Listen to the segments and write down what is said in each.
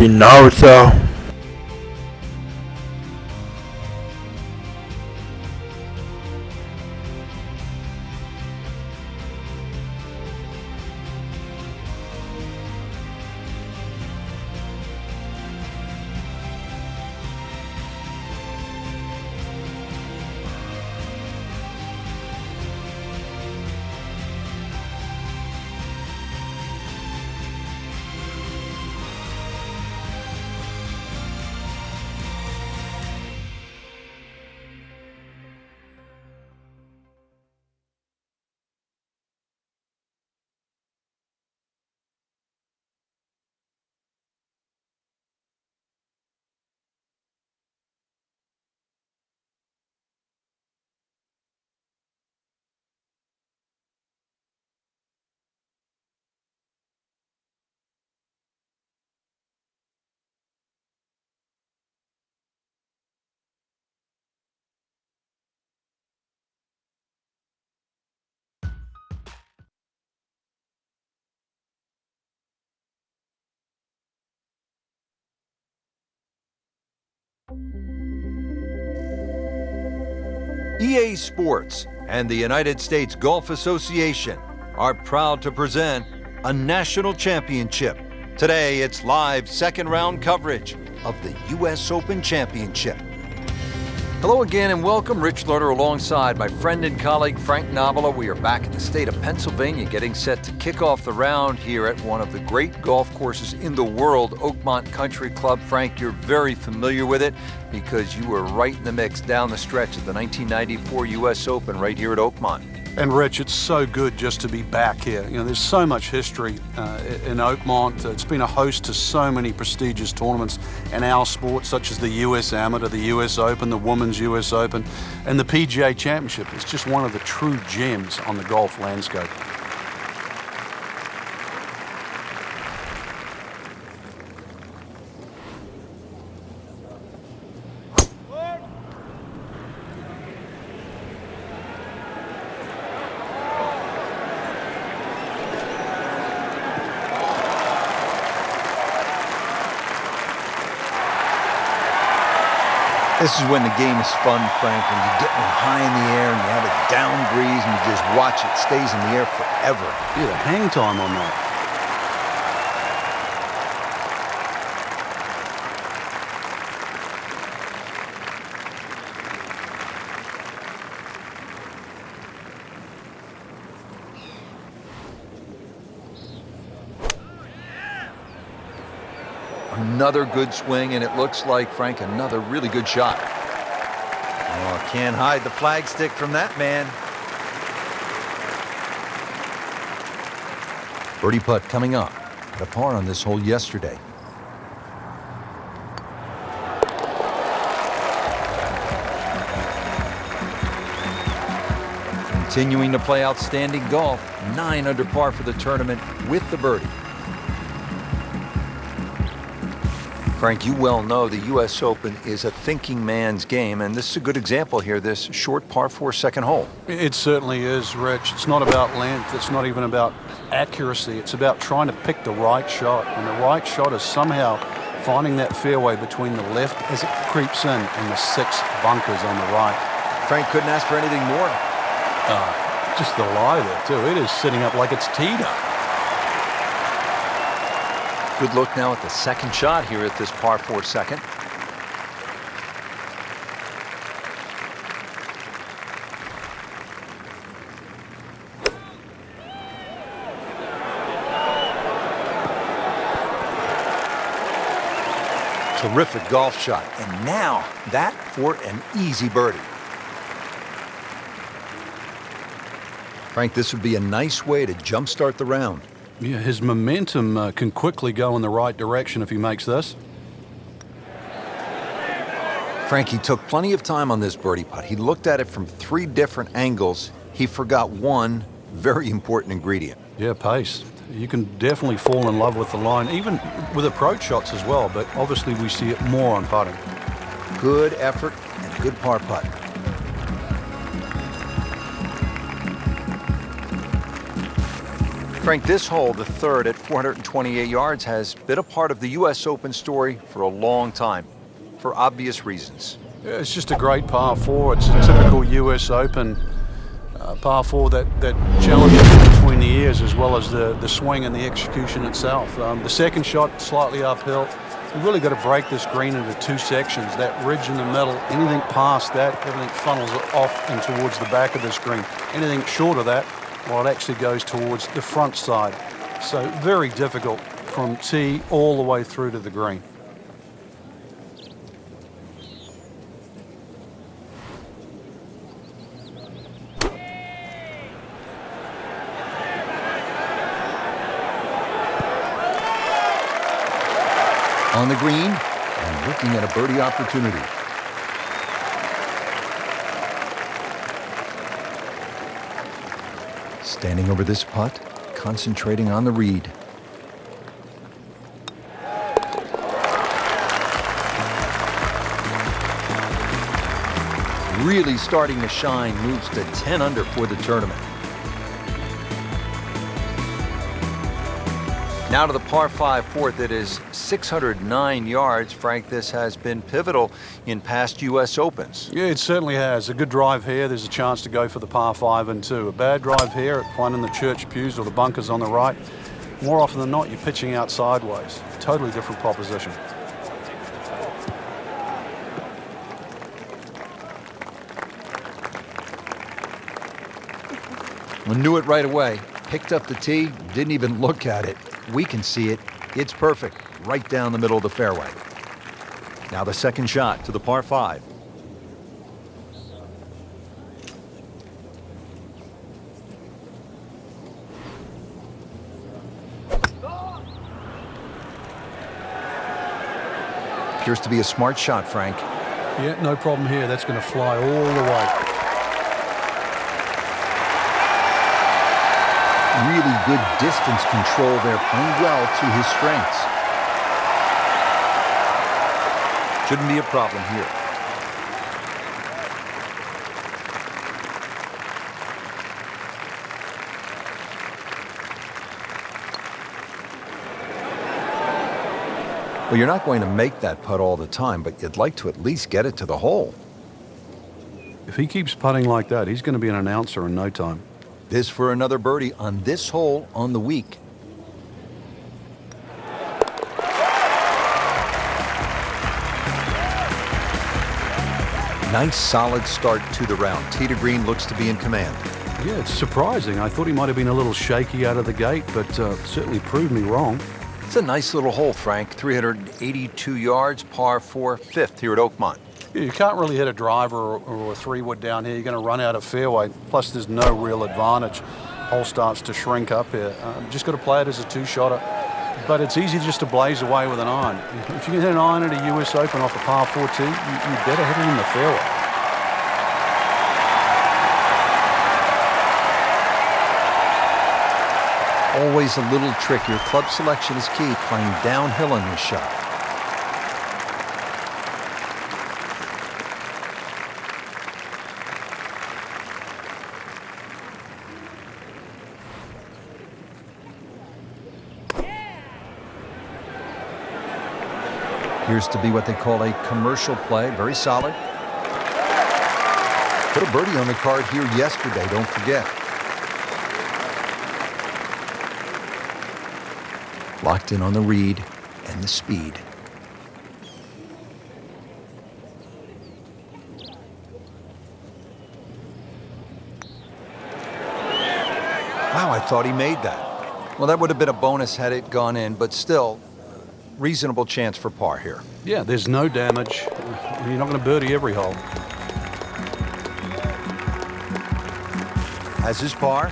Espinosa. EA Sports and the United States Golf Association are proud to present a national championship. Today, it's live second round coverage of the U.S. Open Championship. Hello again and welcome. Rich Lerner alongside my friend and colleague Frank Nobila. We are back in the state of Pennsylvania getting set to kick off the round here at one of the great golf courses in the world, Oakmont Country Club. Frank, you're very familiar with it because you were right in the mix down the stretch of the 1994 U.S. Open right here at Oakmont. And Rich, it's so good just to be back here. You know, there's so much history in Oakmont. It's been a host to so many prestigious tournaments in our sport, such as the U.S. Amateur, the U.S. Open, the Women's U.S. Open, and the PGA Championship. It's just one of the true gems on the golf landscape. This is when the game is fun, Frank, when you get one high in the air and you have a down breeze and you just watch it stays in the air forever. Yeah, the hang time on that. Another good swing, and it looks like, Frank, another really good shot. Oh, can't hide the flagstick from that man. Birdie putt coming up. Had a par on this hole yesterday. Continuing to play outstanding golf. 9 under par for the tournament with the birdie. Frank, you well know the U.S. Open is a thinking man's game, and this is a good example here, this short par 4 second hole. It certainly is, Rich. It's not about length. It's not even about accuracy. It's about trying to pick the right shot, and the right shot is somehow finding that fairway between the left as it creeps in and the 6 bunkers on the right. Frank couldn't ask for anything more. Just the lie there, too. It is sitting up like it's teed up. Good look now at the second shot here at this par 4 second. Terrific golf shot. And now that for an easy birdie. Frank, this would be a nice way to jumpstart the round. Yeah, his momentum can quickly go in the right direction if he makes this. Frank, he took plenty of time on this birdie putt. He looked at it from 3 different angles. He forgot one very important ingredient. Yeah, pace. You can definitely fall in love with the line, even with approach shots as well, but obviously we see it more on putting. Good effort and a good par putt. Frank, this hole, the third at 428 yards, has been a part of the U.S. Open story for a long time, for obvious reasons. Yeah, it's just a great par four. It's a typical U.S. Open par four that challenges between the ears as well as the swing and the execution itself. The second shot, slightly uphill. You've really got to break this green into two sections. That ridge in the middle, anything past that, everything funnels off and towards the back of this green. Anything short of that, well, it actually goes towards the front side. So very difficult from tee all the way through to the green. On the green and looking at a birdie opportunity. Standing over this putt, concentrating on the read. Really starting to shine, moves to 10 under for the tournament. Now to the par 5 fourth. It is 609 yards. Frank, this has been pivotal in past U.S. Opens. Yeah, it certainly has. A good drive here, there's a chance to go for the par 5 and 2. A bad drive here, finding the church pews or the bunkers on the right. More often than not, you're pitching out sideways. Totally different proposition. I knew it right away. Picked up the tee, didn't even look at it. We can see it. It's perfect, right down the middle of the fairway. Now the second shot to the par 5. Appears to be a smart shot, Frank. Yeah, no problem here. That's going to fly all the way. Really good distance control there, playing well to his strengths. Shouldn't be a problem here. Well, you're not going to make that putt all the time, but you'd like to at least get it to the hole. If he keeps putting like that, he's going to be an announcer in no time. This for another birdie on this hole on the week. Nice solid start to the round. Tee to green looks to be in command. Yeah, it's surprising. I thought he might have been a little shaky out of the gate, but certainly proved me wrong. It's a nice little hole, Frank. 382 yards, par 4, fifth here at Oakmont. You can't really hit a driver or a 3-wood down here. You're going to run out of fairway. Plus, there's no real advantage. Hole starts to shrink up here. Just got to play it as a two-shotter. But it's easy just to blaze away with an iron. If you can hit an iron at a U.S. Open off a par 4 tee, you better hit it in the fairway. Always a little trickier. Club selection is key, playing downhill on this shot. Appears to be what they call a commercial play. Very solid. Put a birdie on the card here yesterday, don't forget. Locked in on the read and the speed. Wow, I thought he made that. Well, that would have been a bonus had it gone in, but still, reasonable chance for par here. Yeah, there's no damage. You're not going to birdie every hole. Has his par.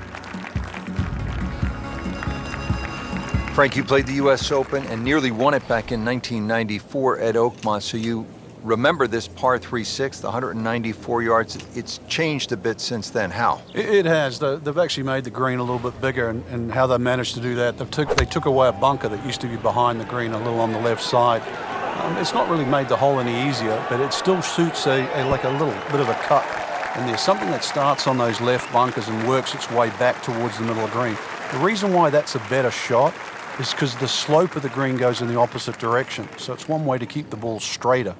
Frank, you played the U.S. Open and nearly won it back in 1994 at Oakmont, so you remember this par 3-6, the 194 yards. It's changed a bit since then. How? It has. They've actually made the green a little bit bigger, and how they managed to do that, they took away a bunker that used to be behind the green, a little on the left side. It's not really made the hole any easier, but it still suits like a little bit of a cut. And there's something that starts on those left bunkers and works its way back towards the middle of the green. The reason why that's a better shot is because the slope of the green goes in the opposite direction. So it's one way to keep the ball straighter.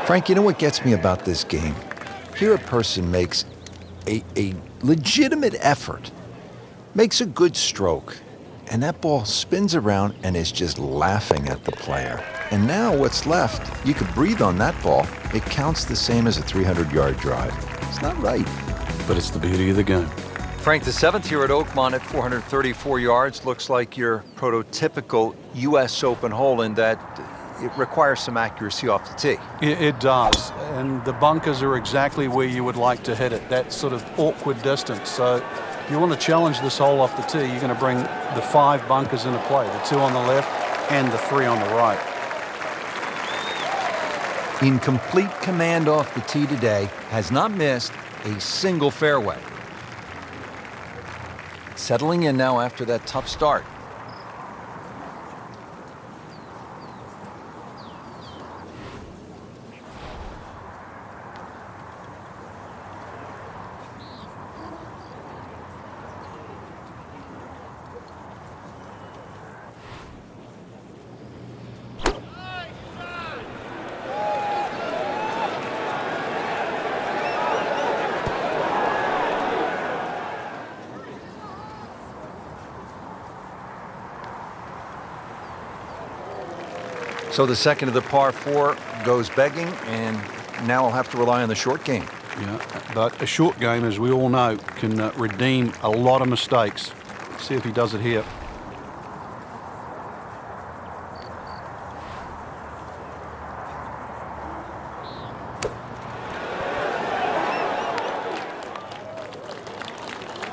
Frank, you know what gets me about this game? Here a person makes a legitimate effort, makes a good stroke, and that ball spins around and is just laughing at the player. And now what's left, you could breathe on that ball. It counts the same as a 300-yard drive. It's not right. But it's the beauty of the game. Frank, the seventh here at Oakmont at 434 yards looks like your prototypical U.S. Open hole in that it requires some accuracy off the tee. It does, and the bunkers are exactly where you would like to hit it, that sort of awkward distance. So if you want to challenge this hole off the tee, you're going to bring the 5 bunkers into play, the 2 on the left and the 3 on the right. In complete command off the tee today, has not missed a single fairway. Settling in now after that tough start. So the second of the par 4 goes begging, and now I'll have to rely on the short game. Yeah, but a short game, as we all know, can redeem a lot of mistakes. See if he does it here.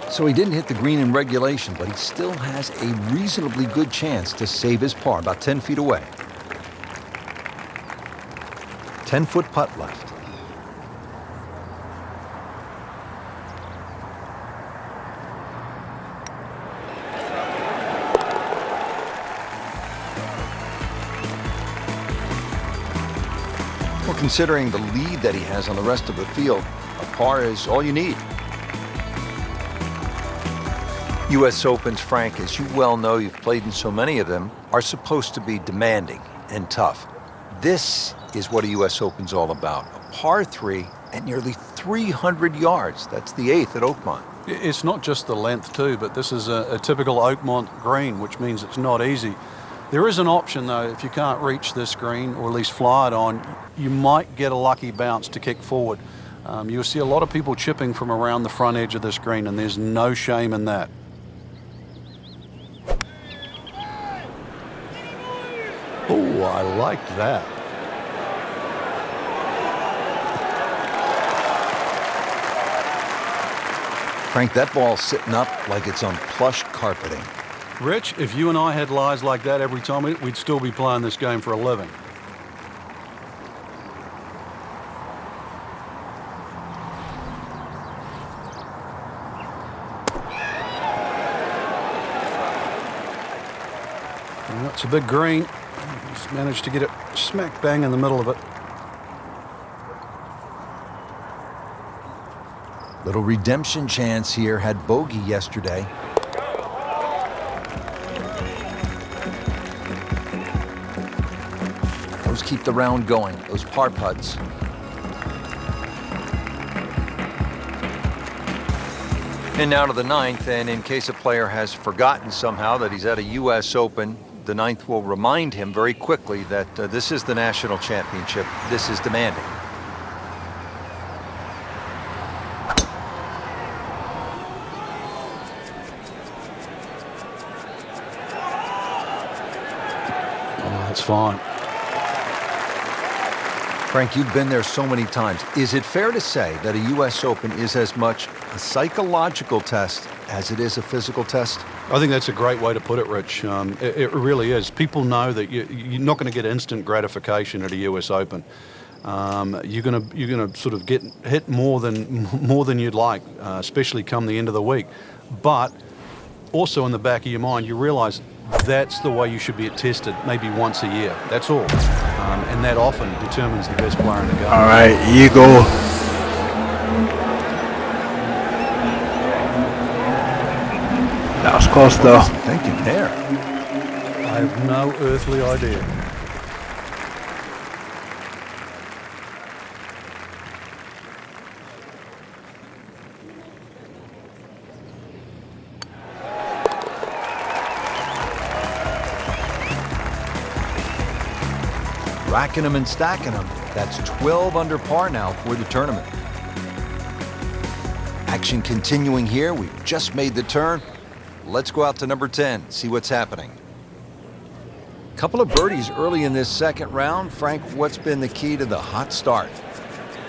So he didn't hit the green in regulation, but he still has a reasonably good chance to save his par, about 10 feet away. 10-foot putt left. Well, considering the lead that he has on the rest of the field, a par is all you need. U.S. Opens, Frank, as you well know, you've played in so many of them, are supposed to be demanding and tough. This is what a U.S. Open's all about. A par 3 and nearly 300 yards. That's the 8th at Oakmont. It's not just the length too, but this is a typical Oakmont green, which means it's not easy. There is an option though, if you can't reach this green or at least fly it on, you might get a lucky bounce to kick forward. You'll see a lot of people chipping from around the front edge of this green, and there's no shame in that. Oh, I liked that. Frank, that ball's sitting up like it's on plush carpeting. Rich, if you and I had lies like that every time, we'd still be playing this game for a living. Well, it's a big green. He's managed to get it smack bang in the middle of it. Little redemption chance here. Had bogey yesterday. Those keep the round going, those par putts. And now to the 9th, and in case a player has forgotten somehow that he's at a U.S. Open, the 9th will remind him very quickly that this is the national championship. This is demanding. That's fine. Frank, you've been there so many times. Is it fair to say that a U.S. Open is as much a psychological test as it is a physical test? I think that's a great way to put it, Rich. It really is. People know that you're not going to get instant gratification at a U.S. Open. You're going to sort of get hit more than you'd like, especially come the end of the week. But also in the back of your mind, you realize that's the way you should be tested, maybe once a year. That's all. And that often determines the best player in the game. All right, Eagle. That was close though. What's he thinking there? I have no earthly idea. Racking them and stacking them. That's 12 under par now for the tournament. Action continuing here. We've just made the turn. Let's go out to number 10, see what's happening. Couple of birdies early in this second round. Frank, what's been the key to the hot start?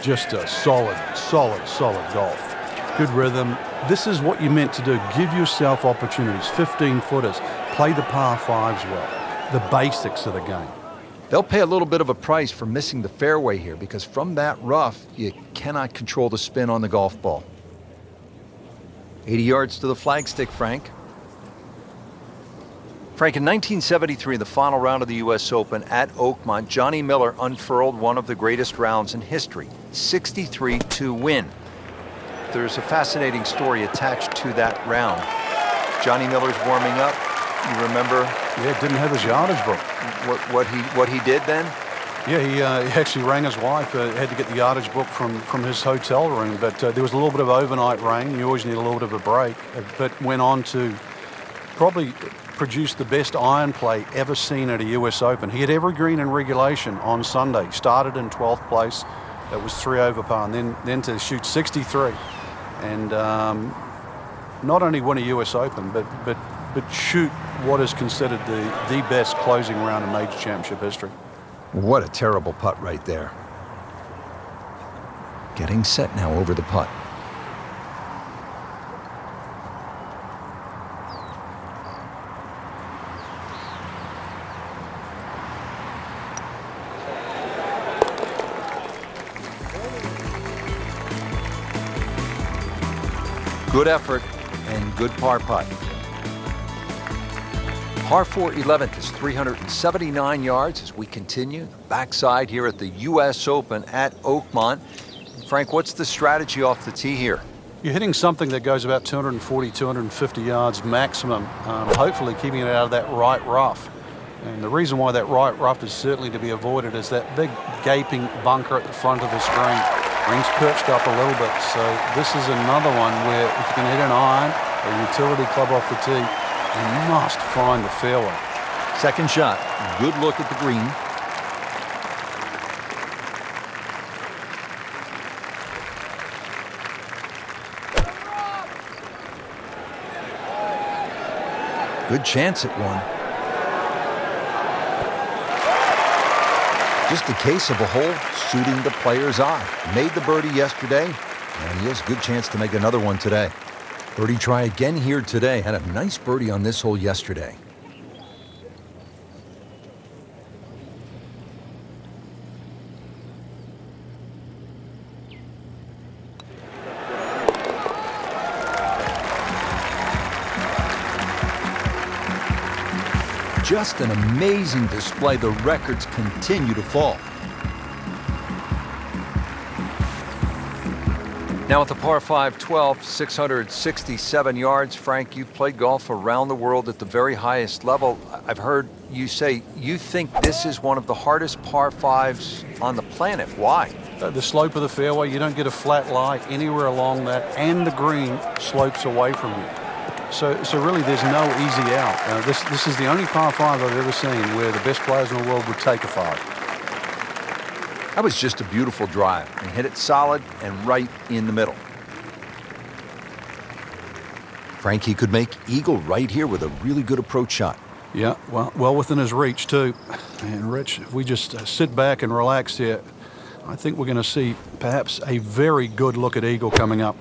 Just a solid golf. Good rhythm. This is what you meant to do. Give yourself opportunities. 15-footers. Play the par fives well. The basics of the game. They'll pay a little bit of a price for missing the fairway here because from that rough, you cannot control the spin on the golf ball. 80 yards to the flagstick, Frank. Frank, in 1973, the final round of the U.S. Open at Oakmont, Johnny Miller unfurled one of the greatest rounds in history, 63 to win. There's a fascinating story attached to that round. Johnny Miller's warming up. You remember? Yeah, didn't have his yardage book. What he did then? Yeah, he actually rang his wife. Had to get the yardage book from his hotel room. But there was a little bit of overnight rain. You always need a little bit of a break. But went on to probably produce the best iron play ever seen at a U.S. Open. He had every green in regulation on Sunday. Started in 12th place. That was 3 over par. And then to shoot 63. And not only win a U.S. Open, but shoot what is considered the best closing round in major championship history. What a terrible putt right there. Getting set now over the putt. Good effort and good par putt. Par 4 11th is 379 yards as we continue the backside here at the U.S. Open at Oakmont. Frank, what's the strategy off the tee here? You're hitting something that goes about 240, 250 yards maximum, hopefully keeping it out of that right rough. And the reason why that right rough is certainly to be avoided is that big gaping bunker at the front of the screen. Green's perched up a little bit, so this is another one where if you can hit an iron or utility club off the tee, you must find the fairway. Second shot, good look at the green. Good chance at one. Just a case of a hole suiting the player's eye. Made the birdie yesterday, and he has a good chance to make another one today. Birdie try again here today. Had a nice birdie on this hole yesterday. Just an amazing display. The records continue to fall. Now at the par 5 12, 667 yards. Frank, you've played golf around the world at the very highest level. I've heard you say you think this is one of the hardest par 5s on the planet. Why? The slope of the fairway, you don't get a flat lie anywhere along that, and the green slopes away from you. So really there's no easy out. This is the only par 5 I've ever seen where the best players in the world would take a 5. That was just a beautiful drive and hit it solid and right in the middle. Frankie could make eagle right here with a really good approach shot. Yeah, well within his reach too. And Rich, if we just sit back and relax here, I think we're going to see perhaps a very good look at eagle coming up.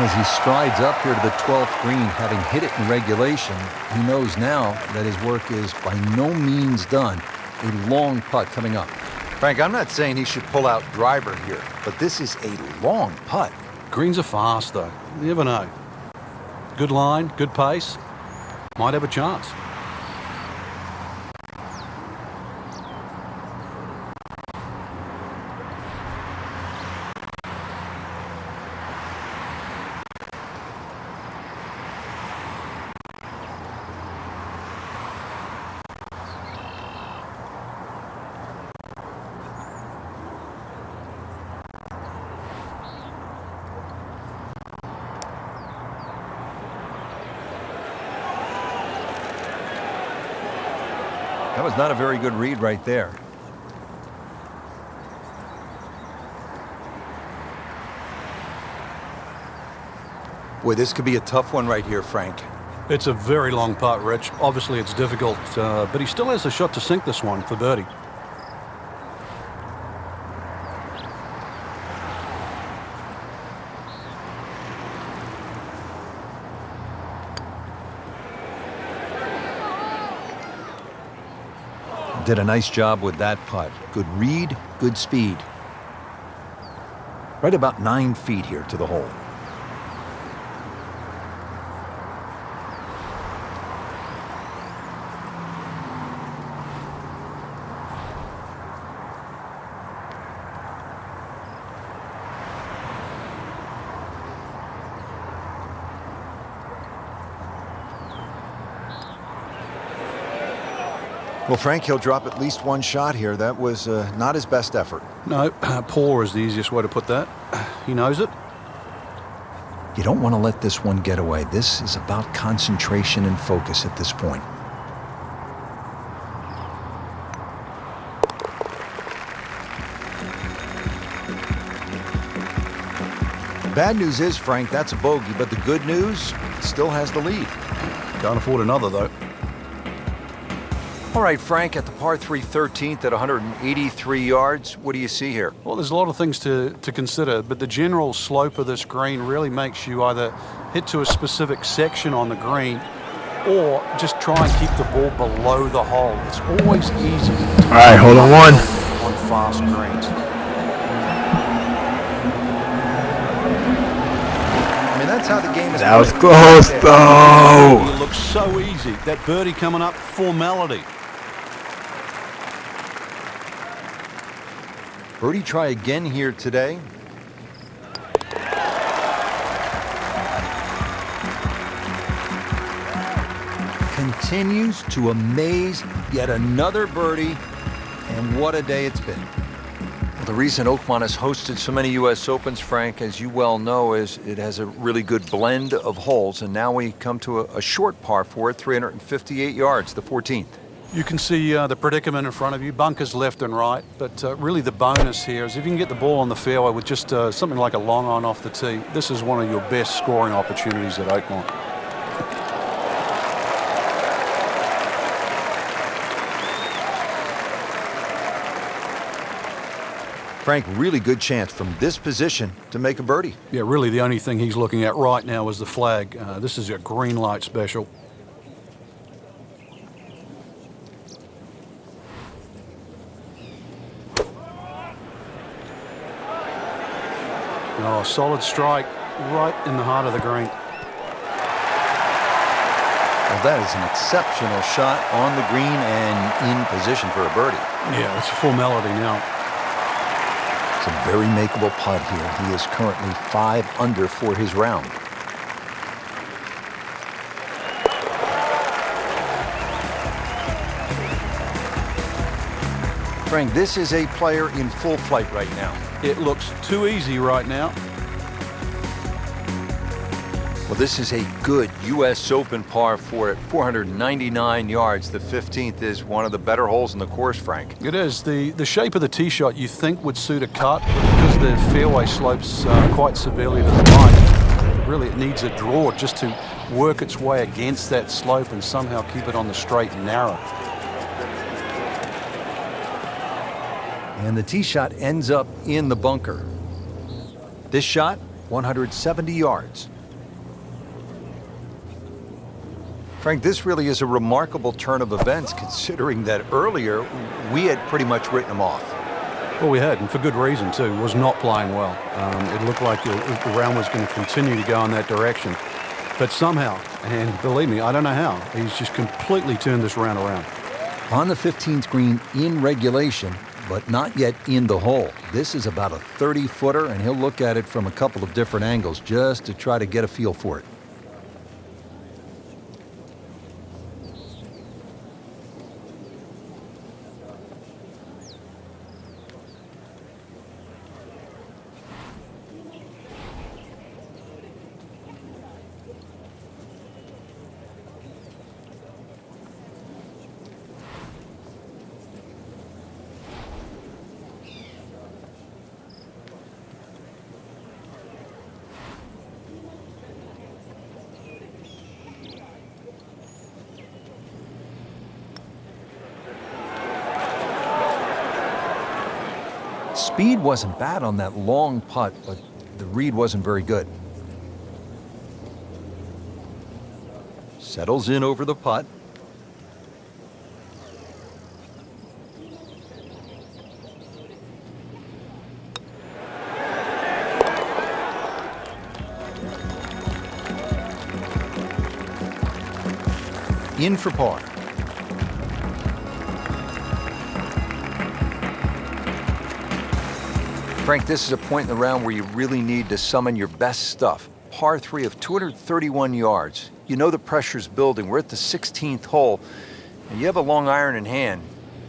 And as he strides up here to the 12th green, having hit it in regulation, he knows now that his work is by no means done. A long putt coming up. Frank, I'm not saying he should pull out driver here, but this is a long putt. Greens are fast, though. You never know. Good line, good pace. Might have a chance. That was not a very good read right there. Boy, this could be a tough one right here, Frank. It's a very long putt, Rich. Obviously, it's difficult, but he still has a shot to sink this one for birdie. Did a nice job with that putt. Good read, good speed. Right about 9 feet here to the hole. Well, Frank, he'll drop at least one shot here. That was not his best effort. No, poor is the easiest way to put that. He knows it. You don't want to let this one get away. This is about concentration and focus at this point. Bad news is, Frank, that's a bogey, but the good news, still has the lead. Can't afford another, though. All right, Frank, at the par 3 13th at 183 yards, what do you see here? Well, there's a lot of things to consider, but the general slope of this green really makes you either hit to a specific section on the green or just try and keep the ball below the hole. It's always easy. All right, hold on one. On fast greens. I mean, that's how the game is That was played. close, though. It looks so easy. That birdie coming up, formality. Birdie try again here today. Continues to amaze. Yet another birdie. And what a day it's been. Well, the reason Oakmont has hosted so many U.S. Opens, Frank, as you well know, is it has a really good blend of holes. And now we come to a short par 4 at 358 yards, the 14th. You can see the predicament in front of you, bunkers left and right, but really the bonus here is if you can get the ball on the fairway with just something like a long iron off the tee, this is one of your best scoring opportunities at Oakmont. Frank, really good chance from this position to make a birdie. Yeah, really the only thing he's looking at right now is the flag. This is a green light special. Oh, solid strike right in the heart of the green. Well, that is an exceptional shot on the green and in position for a birdie. Yeah, it's a formality now. It's a very makeable putt here. He is currently 5 under for his round. Frank, this is a player in full flight right now. It looks too easy right now. Well, this is a good U.S. Open par 4 at 499 yards. The 15th is one of the better holes in the course, Frank. It is. The shape of the tee shot you think would suit a cut, but because the fairway slopes quite severely to the right, really it needs a draw just to work its way against that slope and somehow keep it on the straight and narrow. And the tee shot ends up in the bunker. This shot 170 yards. Frank, this really is a remarkable turn of events considering that earlier we had pretty much written him off. Well, we had, and for good reason too. He was not playing well. It looked like the round was going to continue to go in that direction. But somehow, and believe me, I don't know how, he's just completely turned this round around. On the 15th green in regulation, but not yet in the hole. This is about a 30-footer, and he'll look at it from a couple of different angles just to try to get a feel for it. Speed wasn't bad on that long putt, but the read wasn't very good. Settles in over the putt. In for par. Frank, this is a point in the round where you really need to summon your best stuff. Par 3 of 231 yards. You know the pressure's building. We're at the 16th hole, and you have a long iron in hand.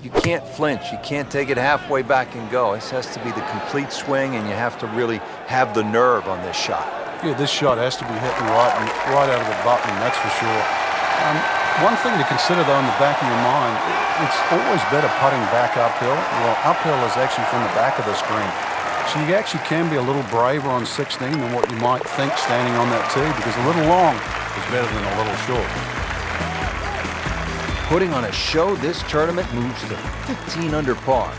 You can't flinch. You can't take it halfway back and go. This has to be the complete swing, and you have to really have the nerve on this shot. Yeah, this shot has to be hitting right out of the button, that's for sure. One thing to consider, though, in the back of your mind, it's always better putting back uphill. Well, uphill is actually from the back of the screen. So you actually can be a little braver on 16 than what you might think standing on that tee, because a little long is better than a little short. Putting on a show, this tournament moves to 15 under par.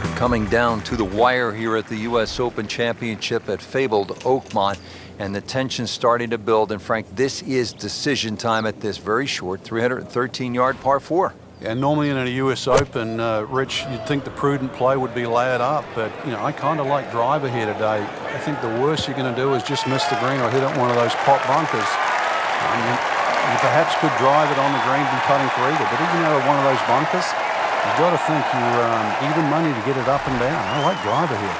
We're coming down to the wire here at the U.S. Open Championship at fabled Oakmont, and the tension's starting to build. And Frank, this is decision time at this very short 313-yard par 4. Yeah, normally in a U.S. Open, Rich, you'd think the prudent play would be lay it up, but I kind of like driver here today. I think the worst you're going to do is just miss the green or hit it one of those pop bunkers. You perhaps could drive it on the green and be putting for either, but even out of one of those bunkers, you've got to think you're even money to get it up and down. I like driver here.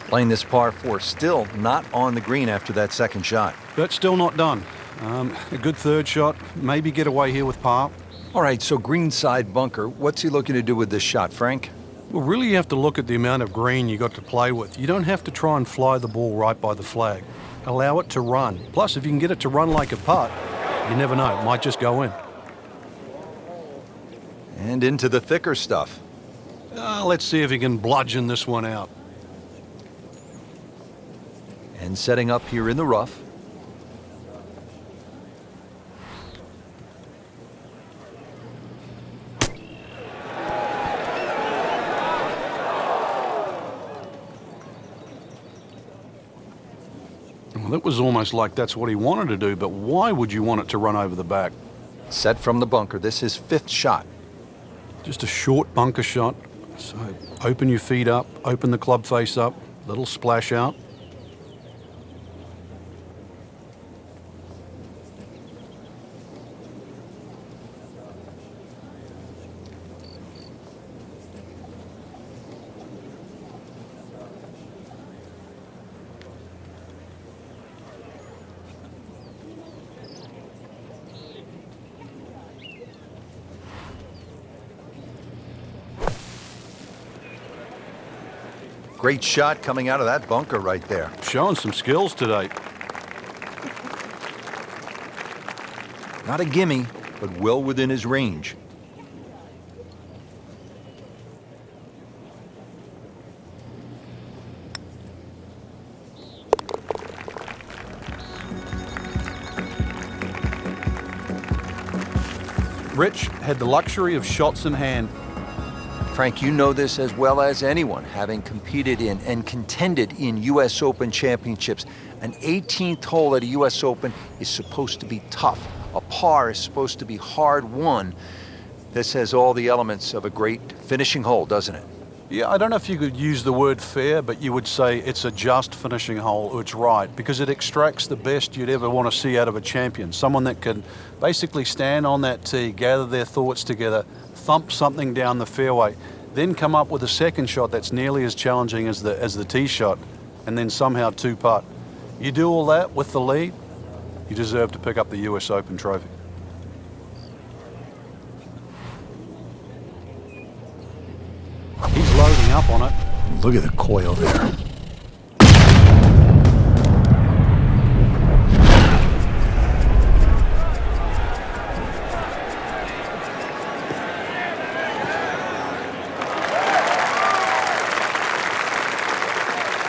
Playing this par 4, still not on the green after that second shot. But still not done. A good third shot, maybe get away here with par. All right, so greenside bunker. What's he looking to do with this shot, Frank? Well, really you have to look at the amount of green you got to play with. You don't have to try and fly the ball right by the flag. Allow it to run. Plus, if you can get it to run like a putt, you never know, it might just go in. And into the thicker stuff. Let's see if he can bludgeon this one out. And setting up here in the rough. Well, it was almost like that's what he wanted to do, but why would you want it to run over the back? Set from the bunker. This is 5th shot. Just a short bunker shot. So open your feet up, open the club face up, little splash out. Great shot coming out of that bunker right there. Showing some skills today. Not a gimme, but well within his range. Rich had the luxury of shots in hand. Frank, you know this as well as anyone, having competed in and contended in U.S. Open championships. An 18th hole at a U.S. Open is supposed to be tough. A par is supposed to be hard won. This has all the elements of a great finishing hole, doesn't it? Yeah, I don't know if you could use the word fair, but you would say it's a just finishing hole. It's right, because it extracts the best you'd ever want to see out of a champion. Someone that can basically stand on that tee, gather their thoughts together, thump something down the fairway, then come up with a second shot that's nearly as challenging as the tee shot, and then somehow two-putt. You do all that with the lead, you deserve to pick up the US Open trophy. He's loading up on it. Look at the coil there.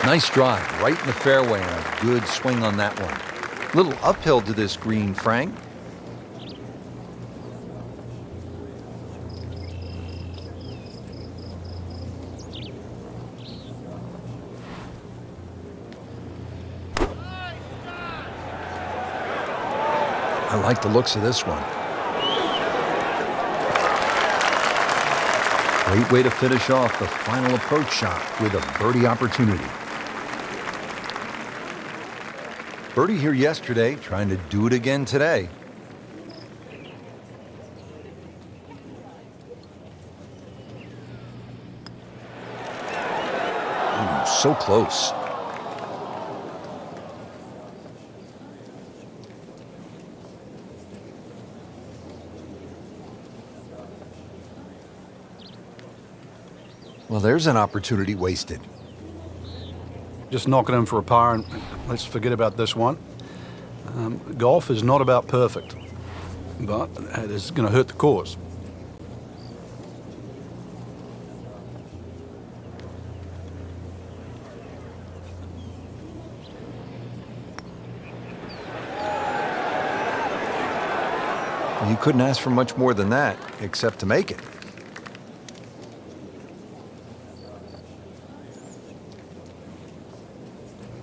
Nice drive, right in the fairway, and a good swing on that one. Little uphill to this green, Frank. I like the looks of this one. Great way to finish off the final approach shot with a birdie opportunity. Birdie here yesterday, trying to do it again today. Ooh, so close. Well, there's an opportunity wasted. Just knock it in for a par and let's forget about this one. Golf is not about perfect, but it is going to hurt the cause. You couldn't ask for much more than that, except to make it.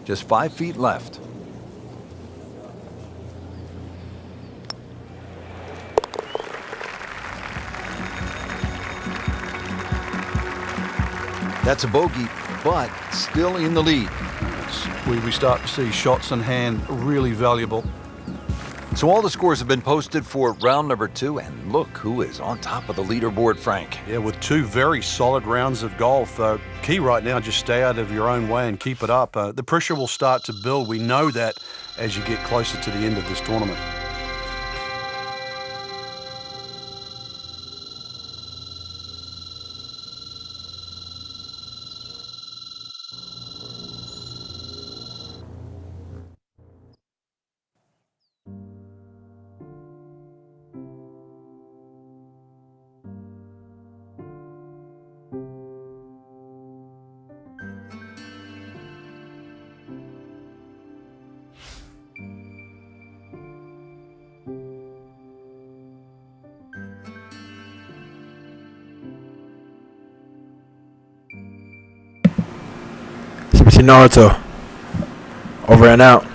Just 5 feet left. That's a bogey, but still in the lead. We start to see shots in hand really valuable. So all the scores have been posted for round number 2, and look who is on top of the leaderboard, Frank. Yeah, with 2 very solid rounds of golf. Key right now, just stay out of your own way and keep it up. The pressure will start to build. We know that as you get closer to the end of this tournament. Naruto, over and out.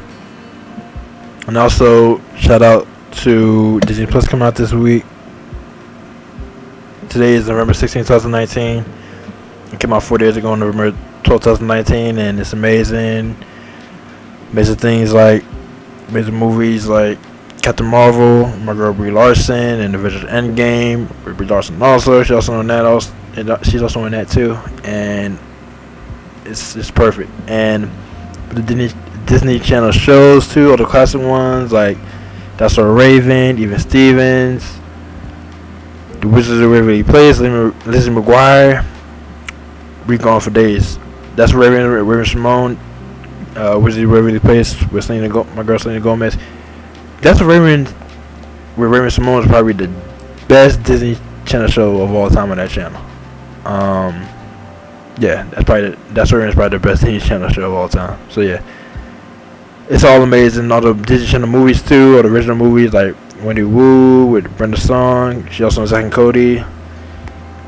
And also shout out to Disney Plus coming out this week. Today is November 16, 2019. It came out 4 days ago on November 12, 2019, and it's amazing. Amazing things like amazing movies like Captain Marvel, my girl Brie Larson, and Avengers Endgame. Brie Larson also, she's also in that. She's also in that too, and it's perfect. And the Disney Channel shows too, all the classic ones like That's So Raven, Even Stevens, The Wizards of Waverly Place, Lizzie McGuire. We gone for days. That's Raven Simone, Wizards of Waverly Place with my girl Selena Gomez. That's Raven with Raymond Simone is probably the best Disney Channel show of all time on that channel. Yeah, that's probably the best Disney Channel show of all time. So yeah, it's all amazing. All the Disney Channel movies too, all the original movies like Wendy Wu with Brenda Song. She also on Zack and Cody.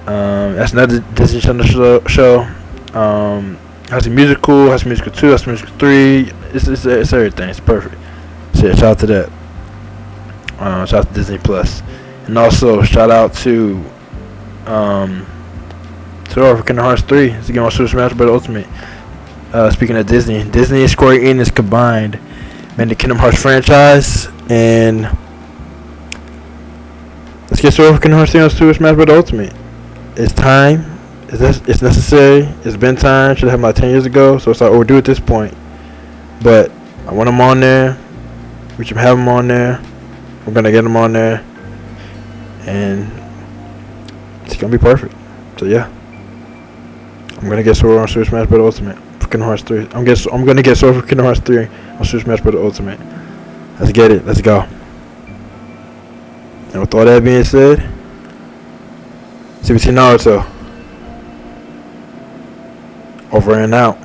That's another Disney Channel show. High School Musical, High School Musical 2, High School Musical 3. It's everything. It's perfect. So yeah, shout out to that. Shout out to Disney Plus, and also shout out to Kingdom Hearts 3. It's again on Super Smash Bros. Ultimate. Speaking of Disney and Square Enix combined made the Kingdom Hearts franchise, and let's get started with Kingdom Hearts 3 on Super Smash Bros. Ultimate. It's time. It's necessary. It's been time. Should have like 10 years ago, so it's like overdue at this point. But I want them on there. We should have them on there. We're gonna get them on there, and it's gonna be perfect. So yeah, I'm gonna get Sora on Super Smash Bros. Ultimate for Kingdom Hearts 3. I'm gonna get Sora for Kingdom Hearts 3 on Super Smash Bros. Ultimate. Let's get it. Let's go. And with all that being said, CBT Naruto over and out.